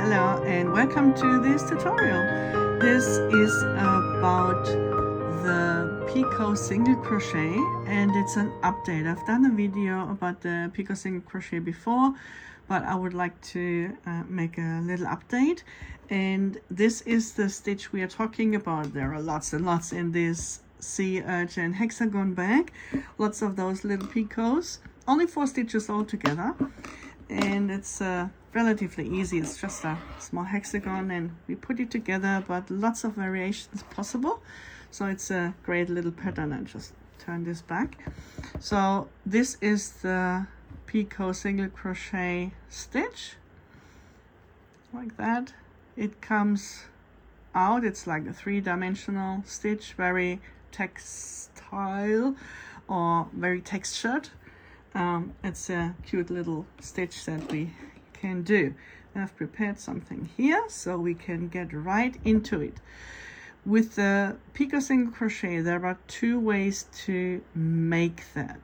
Hello and welcome to this tutorial. This is about the Picot Single Crochet and it's an update. I've done a video about the Picot Single Crochet before, but I would like to make a little update. And this is the stitch we are talking about. There are lots and lots in this Sea Urchin Hexagon Bag. Lots of those little picots. Only 4 stitches altogether. And it's relatively easy. It's just a small hexagon and we put it together, but lots of variations possible. So it's a great little pattern. I just turn this back. So this is the Picot Single Crochet stitch, like that. It comes out. It's like a 3-dimensional stitch, very textile or very textured. It's a cute little stitch that we can do. I've prepared something here so we can get right into it. With the Picot Single Crochet, there are 2 ways to make that.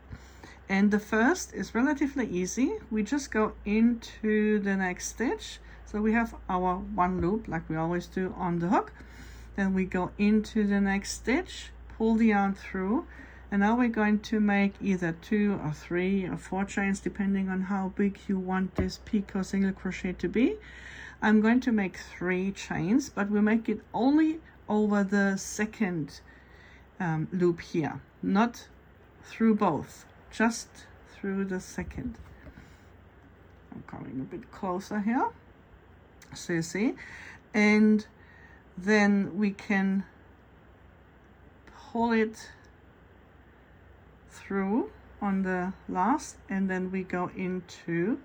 And the first is relatively easy. We just go into the next stitch. So we have our 1 loop like we always do on the hook. Then we go into the next stitch, pull the yarn through. And now we're going to make either 2 or 3 or 4 chains depending on how big you want this Picot Single Crochet to be. I'm going to make 3 chains, but we'll make it only over the second loop here, not through both, just through the second. I'm coming a bit closer here, so you see. And then we can pull it through on the last, and then we go into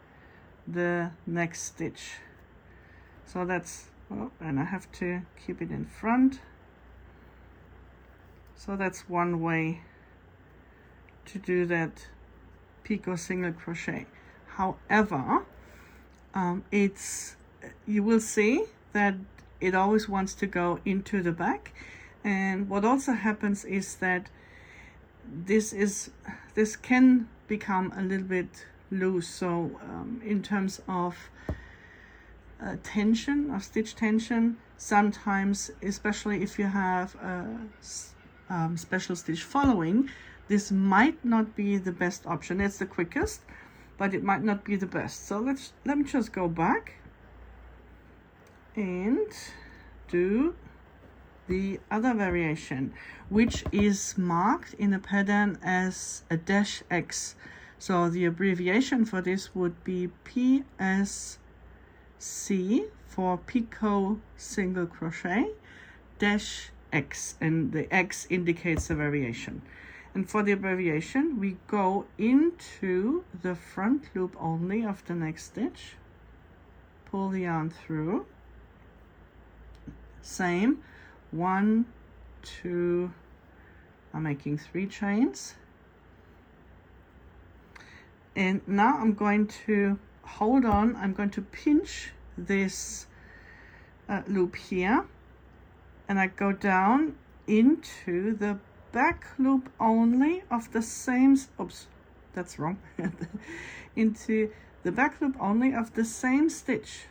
the next stitch. So that's, oh, and I have to keep it in front. So that's one way to do that Picot Single Crochet. However, you will see that it always wants to go into the back, and what also happens is that this can become a little bit loose. So in terms of tension or stitch tension, sometimes, especially if you have a special stitch following, this might not be the best option. It's the quickest, but it might not be the best. So let me just go back and do the other variation, which is marked in the pattern as a -X. So the abbreviation for this would be PSC for Picot Single Crochet -X, and the X indicates the variation. And for the abbreviation, we go into the front loop only of the next stitch, pull the yarn through, same, 1, 2, I'm making 3 chains. And now I'm going to hold on, I'm going to pinch this loop here, and I go down into the back loop only of the same, oops, that's wrong, into the back loop only of the same stitch.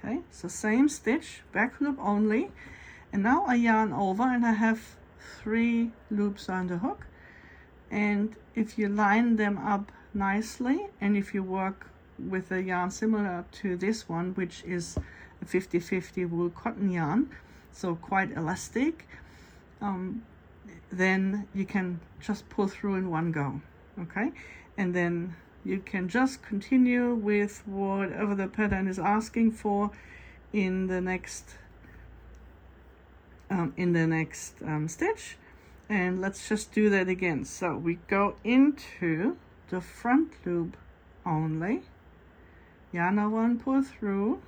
Okay, so same stitch, back loop only, and now I yarn over and I have 3 loops on the hook. And if you line them up nicely, and if you work with a yarn similar to this one, which is a 50-50 wool cotton yarn, so quite elastic, then you can just pull through in one go, okay? And then you can just continue with whatever the pattern is asking for in the next stitch. And let's just do that again. So we go into the front loop only, yarn over and pull through,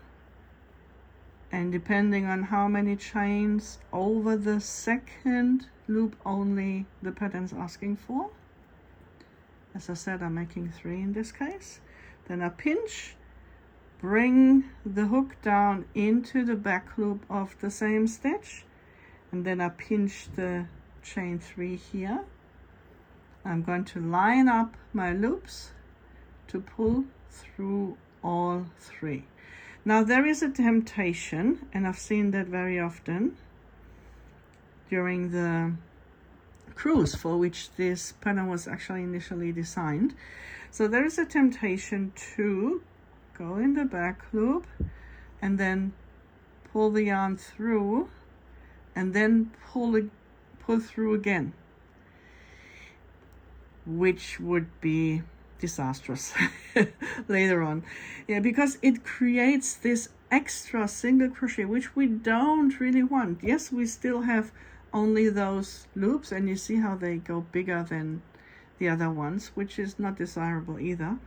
and depending on how many chains over the second loop only the pattern is asking for. As I said, I'm making 3 in this case. Then I pinch, bring the hook down into the back loop of the same stitch, and then I pinch the chain 3 here. I'm going to line up my loops to pull through all 3. Now there is a temptation, and I've seen that very often during the cruise for which this pattern was actually initially designed. So there is a temptation to go in the back loop and then pull the yarn through and then pull through again, which would be disastrous later on. Yeah, because it creates this extra single crochet, which we don't really want. Yes, we still have only those loops, and you see how they go bigger than the other ones, which is not desirable either.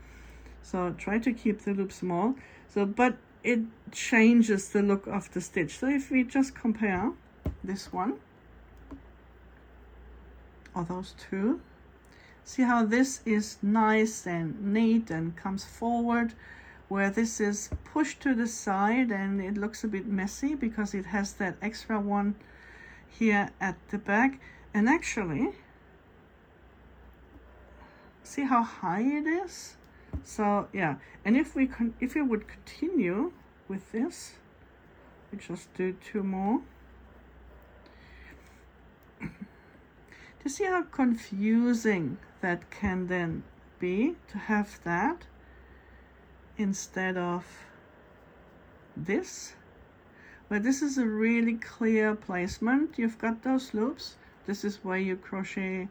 So try to keep the loop small. So, but it changes the look of the stitch. So if we just compare this one or those two, see how this is nice and neat and comes forward, where this is pushed to the side and it looks a bit messy because it has that extra one here at the back. And actually, see how high it is? So yeah, and if we would continue with this, we just do 2 more. To see how confusing that can then be, to have that instead of this, where this is a really clear placement. You've got those loops. This is where you crochet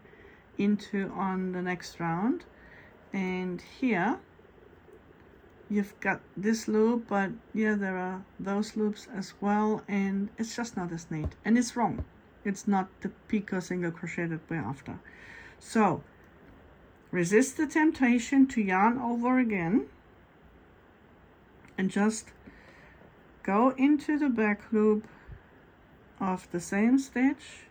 into on the next round, and here you've got this loop, but yeah, there are those loops as well, and it's just not as neat, and it's wrong. It's not the Picot Single Crochet that we're after. So resist the temptation to yarn over again and just go into the back loop of the same stitch.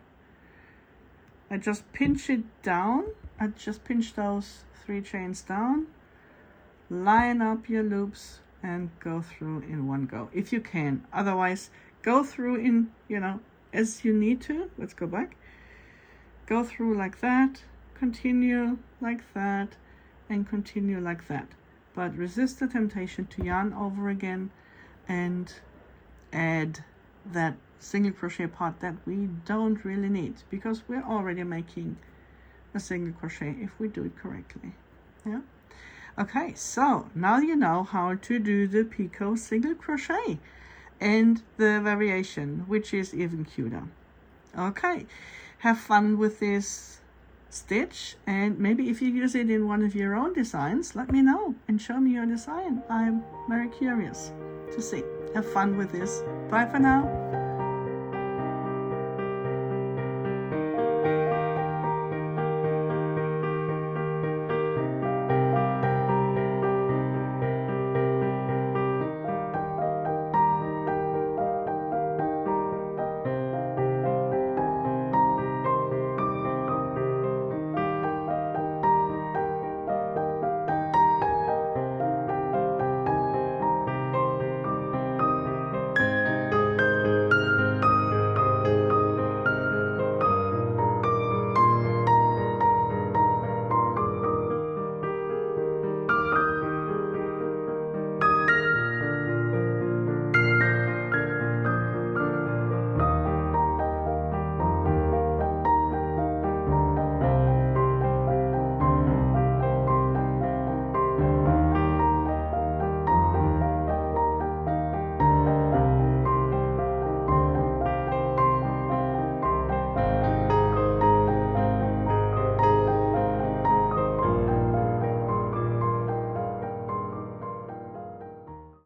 I just pinch it down. I just pinch those 3 chains down, line up your loops and go through in one go if you can. Otherwise, go through in, as you need to. Let's go back. Go through like that, continue like that, and continue like that. But resist the temptation to yarn over again and add that single crochet part that we don't really need, because we're already making a single crochet if we do it correctly. Yeah. Okay, so now you know how to do the Picot Single Crochet and the variation, which is even cuter. Okay, have fun with this stitch, and maybe if you use it in one of your own designs, let me know and show me your design. I'm very curious to see. Have fun with this. Bye for now.